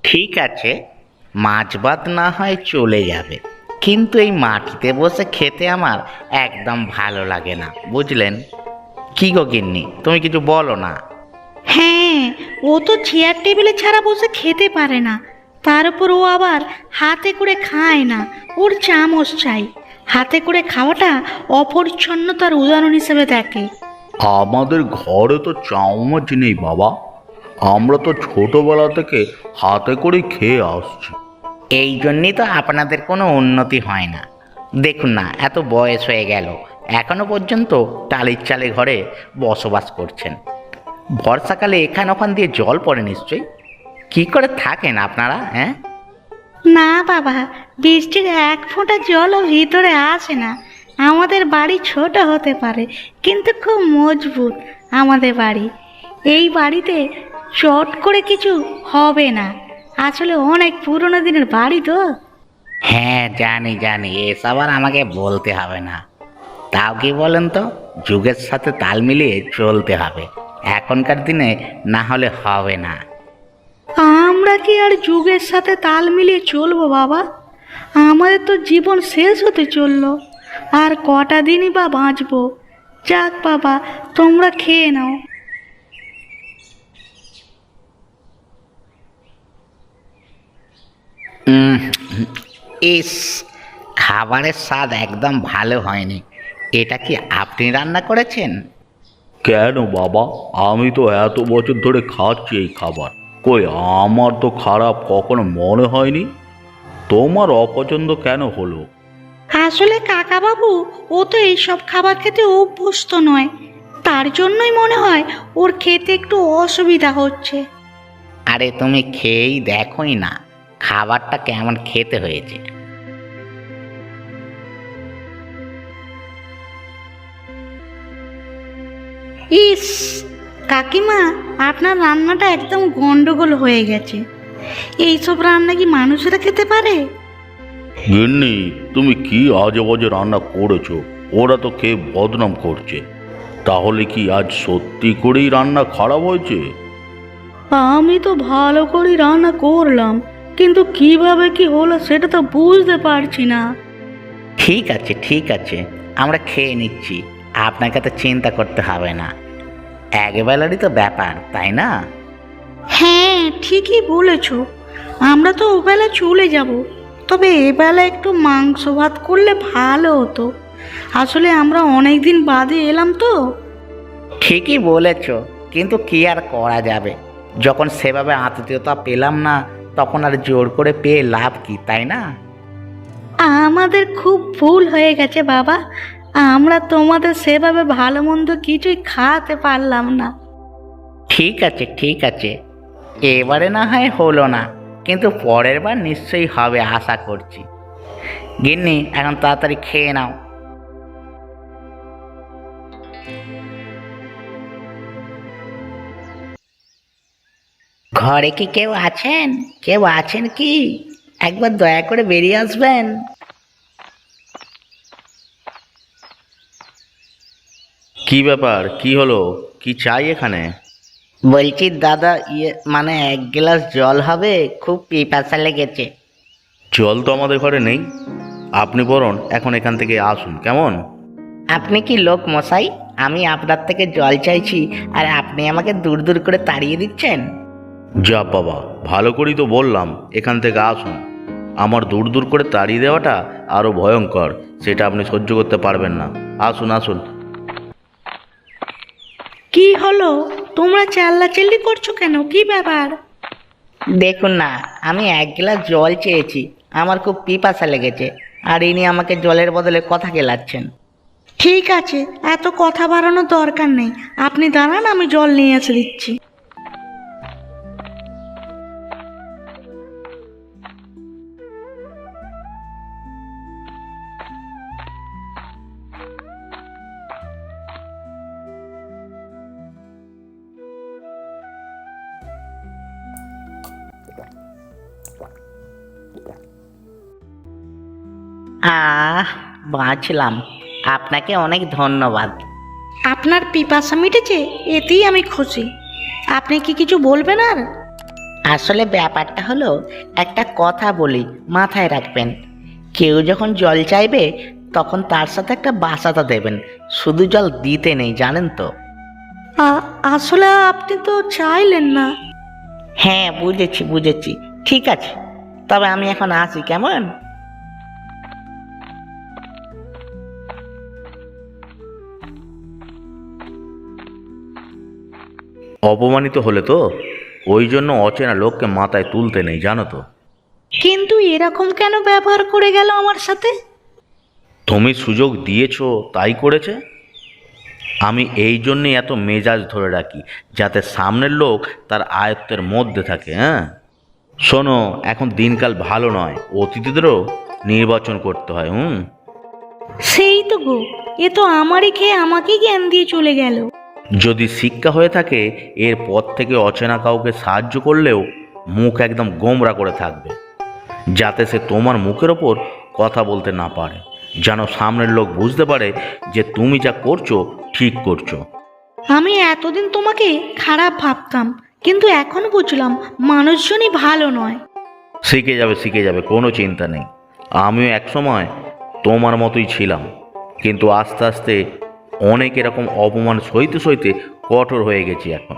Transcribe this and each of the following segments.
ঠিক আছে, মাছ ভাত না হয় চলে যাবে, কিন্তু এই মাটিতে বসে খেতে আমার একদম ভালো লাগে না, বুঝলেন? কি গো গিন্নি, তুমি কিছু বলো না। হ্যাঁ, ও তো চেয়ার টেবিলে ছাড়া বসে খেতে পারে না। তার উপর ও আবার হাতে করে খায় না, ওর চামচ চাই। হাতে করে খাওয়াটা অপরিচ্ছন্নতার উদাহরণ হিসেবে দেখে। আমাদের ঘরে তো চামচ নেই বাবা, আমরা তো ছোটবেলা থেকে হাতে করে খেয়ে আসছি। এই জন্যই তো আপনাদের কোনো উন্নতি হয় না। দেখুন না, এত বয়স হয়ে গেল, এখনো পর্যন্ত টালির চালে ঘরে বসবাস করছেন। বর্ষাকালে এখান ওখান দিয়ে জল পড়ে নিশ্চয়ই। কি করে থাকেন আপনারা, হ্যাঁ? না বাবা, বৃষ্টির এক ফোঁটা জলও ভিতরে আসে না। আমাদের বাড়ি ছোট হতে পারে, কিন্তু খুব মজবুত আমাদের বাড়ি। এই বাড়িতে চট করে কিছু হবে না। আসলে অনেক পুরনো দিনের বাড়ি তো। হ্যাঁ, জানি জানি, এসব আর আমাকে বলতে হবে না। তাও কি বলেন তো, যুগের সাথে তাল মিলিয়ে চলতে হবে, এখনকার দিনে না হলে হবে না। আমরা কি আর যুগের সাথে তাল মিলিয়ে চলবো বাবা? আমাদের তো জীবন শেষ হতে চললো, আর কটা দিনই বা বাঁচবো। যাক বাবা, তোমরা খেয়ে নাও। উম, ইস, খাবারের স্বাদ একদম ভালো হয়নি। এটা কি আপনি রান্না করেছেন? কেন বাবা, আমি তো এত বছর ধরে খাচ্ছি এই খাবার, কই আমার তো খারাপ কখনো মনে হয়নি। তোমার অপছন্দ কেন হলো? আসলে কাকা বাবু, ও তো এইসব খাবার খেতে অভ্যস্ত নয়। তার জন্যই মনে হয় ওর খেতে একটু অসুবিধা হচ্ছে। আরে তুমি খেয়েই দেখোই না খাবারটা কেমন খেতে হয়েছে। ইস, কাকিমা, আপনার রান্নাটা একদম গন্ডগোল হয়ে গেছে। এইসব রান্না কি মানুষেরা খেতে পারে? গিন্নি, তুমি কি আজে বাজে রান্না করেছো? ওরা তো খেয়ে বদনাম করছে। তাহলে কি আজ সত্যি করেই রান্না খারাপ হয়েছে? আমি তো ভালো করে রান্না করলাম, কিন্তু কিভাবে কি হলো সেটা তো বুঝতে পারছি না। ঠিক আছে ঠিক আছে, আমরা খেয়ে নিচ্ছি, আপনাকে তো চিন্তা করতে হবে না। একবেলারই তো ব্যাপার, তাই না? হ্যাঁ, ঠিকই বলেছ। আমরা তো ওবেলা চলে যাব, তবে এবেলা একটু মাংস ভাত করলে ভালো হতো। আসলে আমরা অনেক দিন বাদে এলাম তো। ঠিকই বলেছ, কিন্তু কি আর করা যাবে, যখন সেভাবে আতিথেয়তা পেলাম না, তখন আর জোর করে পেয়ে লাভ কি, তাই না? আমাদের খুব ভুল হয়ে গেছে বাবা। আমরা তোমাদের সেভাবে ভালো মন্দ কিছুই খাওয়াতে পারলাম না। ঠিক আছে ঠিক আছে, এবারে না হয় হলো না, কিন্তু পরের বার নিশ্চয়ই হবে আশা করছি। গিন্নি, এখন তাড়াতাড়ি খেয়ে নাও। ঘরে কি কেউ আছেন? কেউ আছেন কি? একবার দয়া করে বেরিয়ে আসবেন। কি ব্যাপার, কি হলো, কি চাই এখানে? বলছি দাদা, মানে এক গ্লাস জল হবে, খুব পিপাসা লেগেছে। জল তো আমাদের ঘরে নেই, আপনি বরং এখন এখান থেকে আসুন, কেমন? আপনি কি লোক মশাই? আমি আপনার থেকে জল চাইছি আর আপনি আমাকে দূর দূর করে তাড়িয়ে দিচ্ছেন। যা বাবা, ভালো করেই তো বললাম এখান থেকে আসুন। আমার দূর দূর করে তাড়িয়ে দেওয়াটা আরো ভয়ঙ্কর, সেটা আপনি সহ্য করতে পারবেন না। আসুন আসুন। কি হলো? তোমরা চিল্লাচিল্লি করছো কেন? কি ব্যাপার? দেখুন না, আমি এক গ্লাস জল চেয়েছি, আমার খুব পিপাসা লেগেছে, আর ইনি আমাকে জলের বদলে কথা গেলাচ্ছেন। ঠিক আছে, এত কথা বাড়ানোর দরকার নেই। আপনি দাঁড়ান, আমি জল নিয়ে এসে দিচ্ছি। বাঁচলাম, আপনাকে অনেক ধন্যবাদ। আপনার পিপাসা মিটেছে, এতেই আমি খুশি। আপনি কি কিছু বলবেন আর? আসলে ব্যাপারটা হলো, একটা কথা বলি, মাথায় রাখবেন। কেউ যখন জল চাইবে তখন তার সাথে একটা বাসাতা দেবেন, শুধু জল দিতে নেই, জানেন তো? আসলে আপনি তো চাইলেন না। হ্যাঁ, বুঝেছি বুঝেছি, ঠিক আছে, তবে আমি এখন আসি, কেমন? অপমানিত হলে তো, ওই জন্য অচেনা লোককে মাথায় তুলতে নেই, জানো তো? কিন্তু এরকম কেন ব্যবহার করে গেল আমার সাথে? তুমি সুযোগ দিয়েছো তাই করেছে। আমি এই জন্যই এত মেজাজ ধরে রাখি, যাতে সামনের লোক তার আয়ত্তের মধ্যে থাকে। হ্যাঁ, শোনো, এখন দিনকাল ভালো নয়, অতিথিদেরও নির্বাচন করতে হয়। সেই তো গো, এ তো আমারই খেয়ে আমাকেই জ্ঞান দিয়ে চলে গেল। যদি শিক্ষা হয়ে থাকে, এরপর থেকে অচেনা কাউকে সাহায্য করলেও মুখ একদম গোমরা করে থাকবে, যাতে সে তোমার মুখের ওপর কথা বলতে না পারে, যেন সামনের লোক বুঝতে পারে যে তুমি যা করছো ঠিক করছো। আমি এতদিন তোমাকে খারাপ ভাবতাম, কিন্তু এখন বুঝলাম মানুষজনই ভালো নয়। শিখে যাবে, কোনো চিন্তা নেই। আমিও একসময় তোমার মতোই ছিলাম, কিন্তু আস্তে আস্তে অনেক এরকম অপমান সইতে সইতে কঠোর হয়ে গেছি এখন।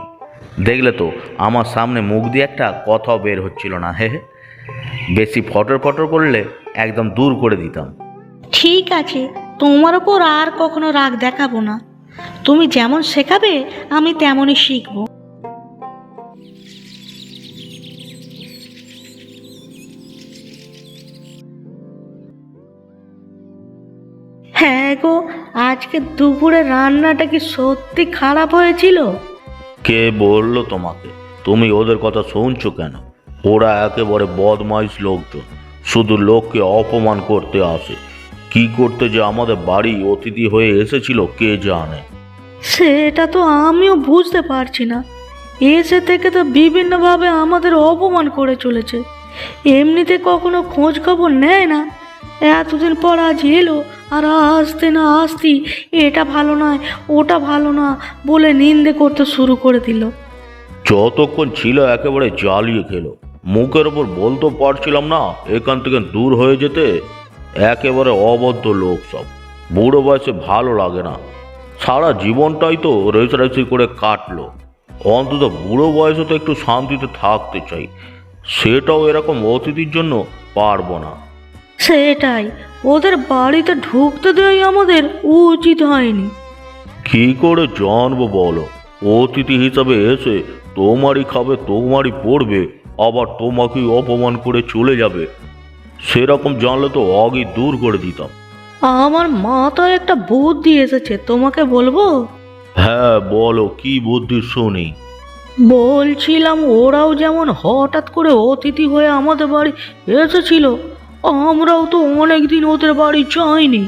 দেখলে তো, আমার সামনে মুখ দিয়ে একটা কথাও বের হচ্ছিল না। হে, বেশি ফটর ফটর করলে একদম দূর করে দিতাম। ঠিক আছে, তোমার ওপর আর কখনো রাগ দেখাবো না। তুমি যেমন শেখাবে আমি তেমনই শিখবো। হ্যাঁ গো, আজকে দুপুরে রান্নাটা কি সত্যি খারাপ হয়েছিল? কে বললো তোমাকে? তুমি ওদের কথা শুনছো কেন? ওরা একেবারে বদমাইশ লোকজন, শুধু লোককে অপমান করতে আসে। কি করতে যে আমাদের বাড়ি অতিথি হয়ে এসেছিল কে জানে। সেটা তো আমিও বুঝতে পারছি না। এসে থেকে তো বিভিন্নভাবে আমাদের অপমান করে চলেছে। এমনিতে কখনো খোঁজ খবর নেয় না, এতদিন পর আজ এলো, আর আসতে না আসতেই এটা ভালো নয় ওটা ভালো না বলে নিন্দে করতে শুরু করে দিল। যতক্ষণ ছিল একেবারে জ্বালিয়ে খেলো, মুখের ওপর বলতে পারছিলাম না এখান থেকে দূর হয়ে যেতে। একেবারে অবদ্ধ লোক সব। বুড়ো বয়সে ভালো লাগে না, সারা জীবনটাই তো রেসারেসি করে কাটলো। অন্তত বুড়ো বয়সে তো একটু শান্তিতে থাকতে চাই, সেটাও এরকম অতিথির জন্য পারবো না। সেটাই, ওদের বাড়িতে ঢুকতে দেওয়াই আমাদের উচিত হয়নি। কি করে জানবো বলো? অতিথি হিসাবে এসে তোমারই খাবে, তোমারই পড়বে, আবার তোমাকেই অপমান করে চলে যাবে। সেরকম জানলে তো আগেই দূর করে দিতাম। আমার মাথায় একটা বুদ্ধি এসেছে, তোমাকে বলবো? হ্যাঁ বলো, কি বুদ্ধি শুনি। বলছিলাম, ওরাও যেমন হঠাৎ করে অতিথি হয়ে আমাদের বাড়ি এসেছিল, আমরাও তো অনেকদিন ওদের বাড়ি যাইনি।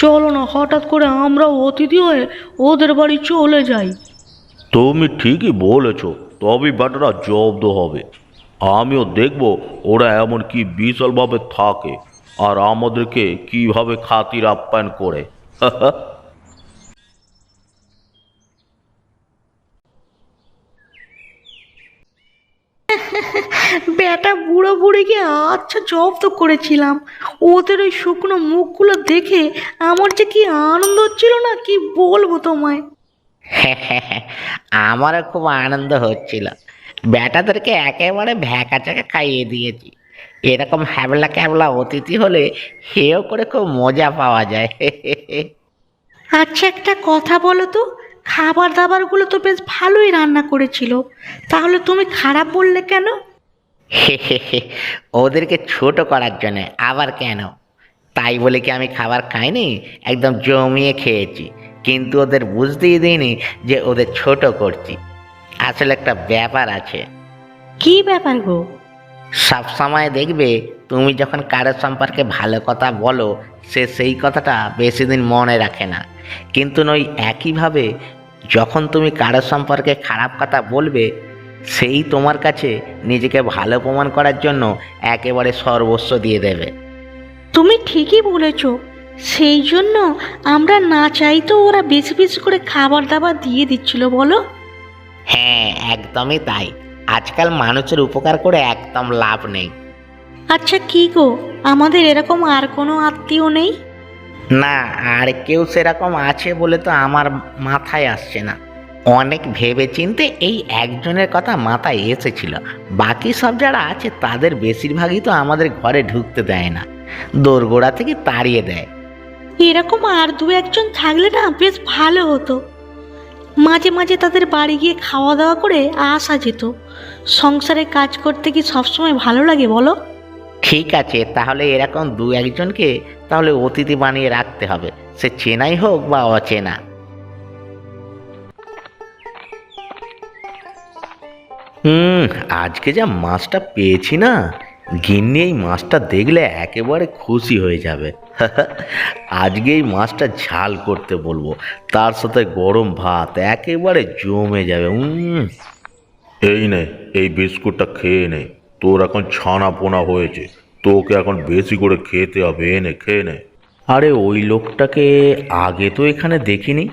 চলো না, হঠাৎ করে আমরাও অতিথি হয়ে ওদের বাড়ি চলে যাই। তুমি ঠিকই বলেছ, তবে ব্যাটারা জব্দ হবে। আমিও দেখব ওরা এমন কি বিশালভাবে থাকে, আর আমাদেরকে কিভাবে খাতির আপ্যায়ন করে। বেটা বুড়ো বুড়িকে আচ্ছা জব্দ করেছিলাম। ওদের ওই শুকনো মুখগুলো দেখে আমার যে কি আনন্দ হচ্ছিল না, কি বলবো তোমায়। আমারও খুব আনন্দ হচ্ছিল। ব্যাটাদেরকে একেবারে ভ্যাকা চ্যাকা খাইয়ে দিয়েছি। এরকম হ্যাবলা ক্যাবলা অতিথি হলে হেও করে খুব মজা পাওয়া যায়। আচ্ছা, একটা কথা বলো তো, খাবার দাবারগুলো তো বেশ ভালোই রান্না করেছিল, তাহলে তুমি খারাপ বললে কেন? ওদেরকে ছোট করার জন্য, আবার কেন? তাই বলে কি আমি খাবার খাইনি? একদম জমিয়ে খেয়েছি, কিন্তু ওদের বুঝতেই দিইনি যে ওদের ছোট করছি। আসলে একটা ব্যাপার আছে। কি ব্যাপার গো? সব সময় দেখবে, তুমি যখন কারোর সম্পর্কে ভালো কথা বলো, সে সেই কথাটা বেশি দিন মনে রাখে না। কিন্তু নই একইভাবে, যখন তুমি কারোর সম্পর্কে খারাপ কথা বলবে, সেই তোমার কাছে নিজেকে ভালো প্রমাণ করার জন্য একেবারে সর্বস্ব দিয়ে দেবে। তুমি ঠিকই বলেছ, সেই জন্য আমরা না চাইতেও ওরা বেশি বেশি করে খাবার দাবার দিয়ে দিচ্ছিল, বলো? হ্যাঁ, একদমই তাই। আজকাল মানুষের উপকার করে একদম লাভ নেই। আচ্ছা কি গো, আমাদের এরকম আর কোনো আত্মীয় নেই? না, আর কেউ সেরকম আছে বলে তো আমার মাথায় আসছে না। অনেক ভেবে চিনতে এই একজনের কথা মাথায় এসেছিল, বাকি সব যারা আছে তাদের বেশিরভাগই তো আমাদের ঘরে ঢুকতে দেয় না, দোরগোড়া থেকে তাড়িয়ে দেয়। এরকম আর দু একজন থাকলে না বেশ ভালো হতো। মাঝে মাঝে তাদের বাড়ি গিয়ে খাওয়া দাওয়া করে আসা যেত। সংসারে কাজ করতে কি সবসময় ভালো লাগে বলো? ঠিক আছে, তাহলে এরকম দু একজনকে তাহলে অতিথি বানিয়ে রাখতে হবে, সে চেনাই হোক বা অচেনা। আজকে যা মাছটা পেয়েছি না, গিন্নি এই মাছটা দেখলে একেবারে খুশি হয়ে যাবে। আজকে এই মাছটা ঝাল করতে বলবো, তার সাথে গরম ভাত একেবারে জমে যাবে। এই নে, এই বিস্কুটটা খেয়ে নে। তোর এখন ছানা পোনা হয়েছে, তোকে এখন বেশি করে খেতে হবে। এনে খেয়ে নে। আরে ওই লোকটাকে আগে তো এখানে দেখিনি।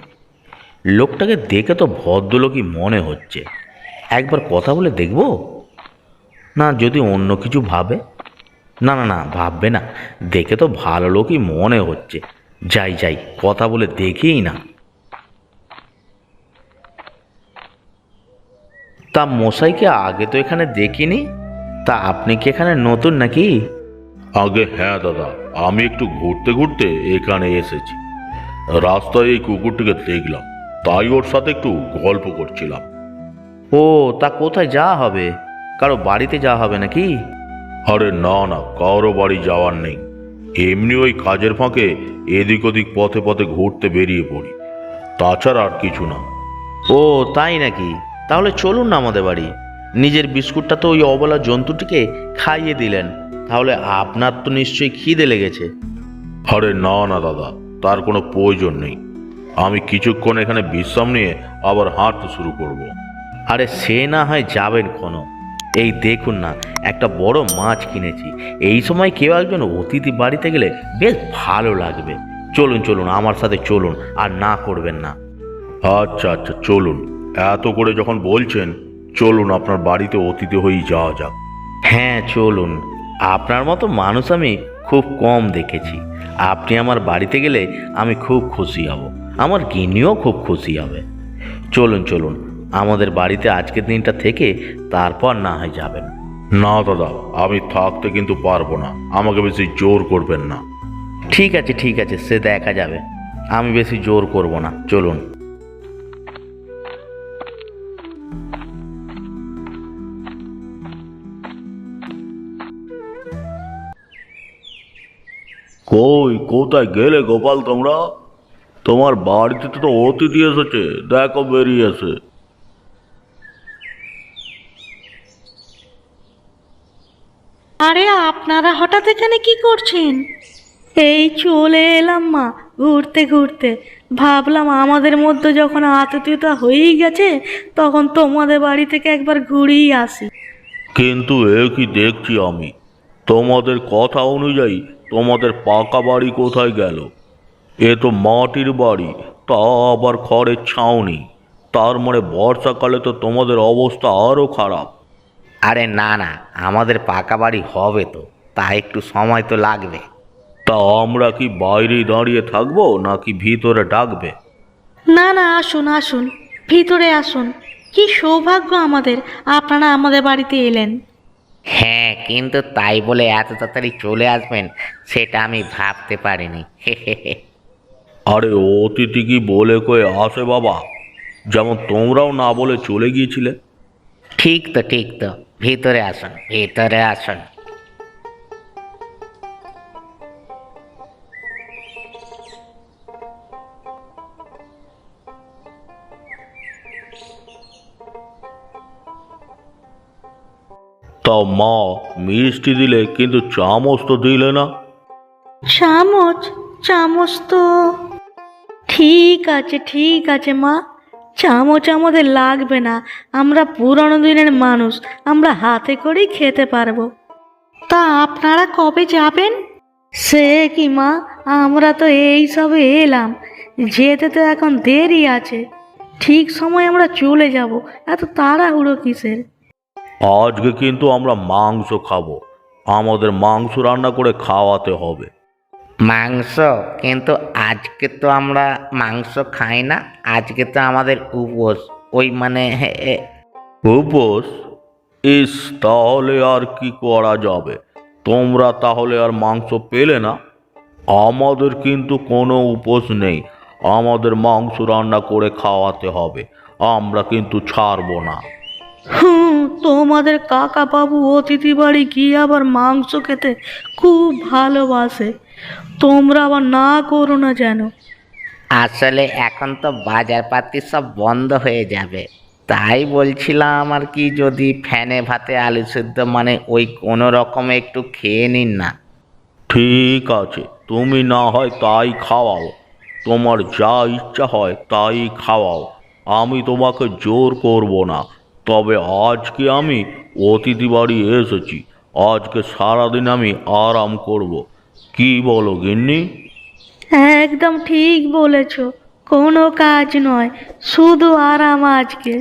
লোকটাকে দেখে তো ভদ্রলোকই মনে হচ্ছে। একবার কথা বলে দেখবো না, যদি অন্য কিছু ভাবে। না না না, ভাববে না, দেখে তো ভালো লোকই মনে হচ্ছে। যাই যাই, কথা বলে দেখিই না। তা মশাইকে আগে তো এখানে দেখিনি, তা আপনি কি এখানে নতুন নাকি? আগে হ্যাঁ দাদা, আমি একটু ঘুরতে ঘুরতে এখানে এসেছি। রাস্তায় এই কুকুরটিকে দেখলাম, তাই ওর সাথে একটু গল্প করছিলাম। ও, তা কোথায় যাওয়া হবে? কারো বাড়িতে যাওয়া হবে নাকি? আরে না না, কারো বাড়ি যাওয়ার নেই। এমনি ওই কাজের ফাঁকে এদিক ওদিক পথে পথে ঘুরতে বেরিয়ে পড়ি, তাছাড়া আর কিছু না। ও তাই নাকি? তাহলে চলুন না আমাদের বাড়ি। নিজের বিস্কুটটা তো ওই অবলা জন্তুটিকে খাইয়ে দিলেন, তাহলে আপনার তো নিশ্চয়ই খিদে লেগেছে। আরে না না দাদা, তার কোনো প্রয়োজন নেই। আমি কিছুক্ষণ এখানে বিশ্রাম নিয়ে আবার হাঁটতে শুরু করব। আরে সে না হয় যাবেন কোনো। এই দেখুন না, একটা বড় মাছ কিনেছি। এই সময় কেউ একজন অতিথি বাড়িতে গেলে বেশ ভালো লাগবে। চলুন চলুন, আমার সাথে চলুন, আর না করবেন না। আচ্ছা আচ্ছা, চলুন। এত করে যখন বলছেন, চলুন আপনার বাড়িতে অতিথি হয়েই যাওয়া যাক। হ্যাঁ চলুন, আপনার মতো মানুষ আমি খুব কম দেখেছি। আপনি আমার বাড়িতে গেলে আমি খুব খুশি হব, আমার গিন্নিও খুব খুশি হবে। চলুন চলুন, আমাদের বাড়িতে আজকের দিনটা থেকে তারপর না হয় যাবেন। না দাদা, আমি থাকতে কিন্তু পারবো না, আমাকে বেশি জোর করবেন না। ঠিক আছে ঠিক আছে, সে দেখা যাবে, আমি বেশি জোর করব না, চলুন। কোথায় গেলে গোপাল তোমরা? তোমার বাড়িতে তো অতিথি এসেছে, দেখো বেরিয়েছে। আরে আপনারা হঠাৎ এখানে কি করছেন? এই চলে এলাম মা, ঘুরতে ঘুরতে। ভাবলাম আমাদের মধ্যে যখন আতিথ্যতা হয়েই গেছে, তখন তোমাদের বাড়ি থেকে একবার ঘুরেই আসি। কিন্তু এ কি দেখছি আমি, তোমাদের কথা অনুযায়ী তোমাদের পাকা বাড়ি কোথায় গেল? এ তো মাটির বাড়ি, তা আবার খড়ের ছাউনি। তার মানে বর্ষাকালে তো তোমাদের অবস্থা আরও খারাপ। আরে না না, আমাদের পাকা বাড়ি হবে তো, তা একটু সময় তো লাগবে। তা আমরা কি বাইরেই দাঁড়িয়ে থাকবো নাকি ভিতরে ডাকবে? না না, আসুন আসুন, ভিতরে আসুন। কি সৌভাগ্য আমাদের, আপনারা আমাদের বাড়িতে এলেন। হ্যাঁ, কিন্তু তাই বলে এত তাড়াতাড়ি চলে আসবেন সেটা আমি ভাবতে পারিনি। আরে অতিথি কি বলে কয়ে আসে বাবা, যেমন তোমরাও না বলে চলে গিয়েছিলে। ঠিক তো ঠিক তো, ভিতরে আসুন ভিতরে আসুন। তা মা, মিষ্টি দিলে কিন্তু চামচ তো দিলে না। চামচ? চামচ তো ঠিক আছে মা, চামচ আমাদের লাগবে না। আমরা পুরনো দিনের মানুষ, আমরা হাতে করেই খেতে পারবো। তা আপনারা কবে যাবেন? সে কি মা, আমরা তো এই সবে এলাম, যেতে তো এখন দেরি আছে। ঠিক সময় আমরা চলে যাব, এত তাড়াহুড়ো কিসের? আজকে কিন্তু আমরা মাংস খাবো, আমাদের মাংস রান্না করে খাওয়াতে হবে। মাংস? কিন্তু আজকে তো আমরা মাংস খাই না, আজকে তো আমাদের উপোস। ওই মানে উপোস? ইস, তাহলে আর কি করা যাবে? তোমরা তাহলে আর মাংস পেলে না? আমাদের কিন্তু কোনো উপোস নেই, আমাদের মাংস রান্না করে খাওয়াতে হবে, আমরা কিন্তু ছাড়বো না। তোমাদের কাকা বাবু অতিথি বাড়ি গিয়ে আবার মাংস খেতে খুব ভালোবাসে, তোমরা আবার না করো না যেন। আসলে এখন তো বাজারপাতি সব বন্ধ হয়ে যাবে, তাই বলছিলাম আর কি, যদি ফ্যানে ভাতে আলু সেদ্ধ মানে ওই কোনো রকমে একটু খেয়ে নিন না। ঠিক আছে, তুমি না হয় তাই খাওয়াও, তোমার যা ইচ্ছা হয় তাই খাওয়াও, আমি তোমাকে জোর করব না। তবে আজকে আমি অতিথি বাড়ি এসেছি, আজকে সারাদিন আমি আরাম করব। কি বলো গিন্নি? একদম ঠিক বলেছ, কোনো কাজ নয়, শুধু আরাম আজকে।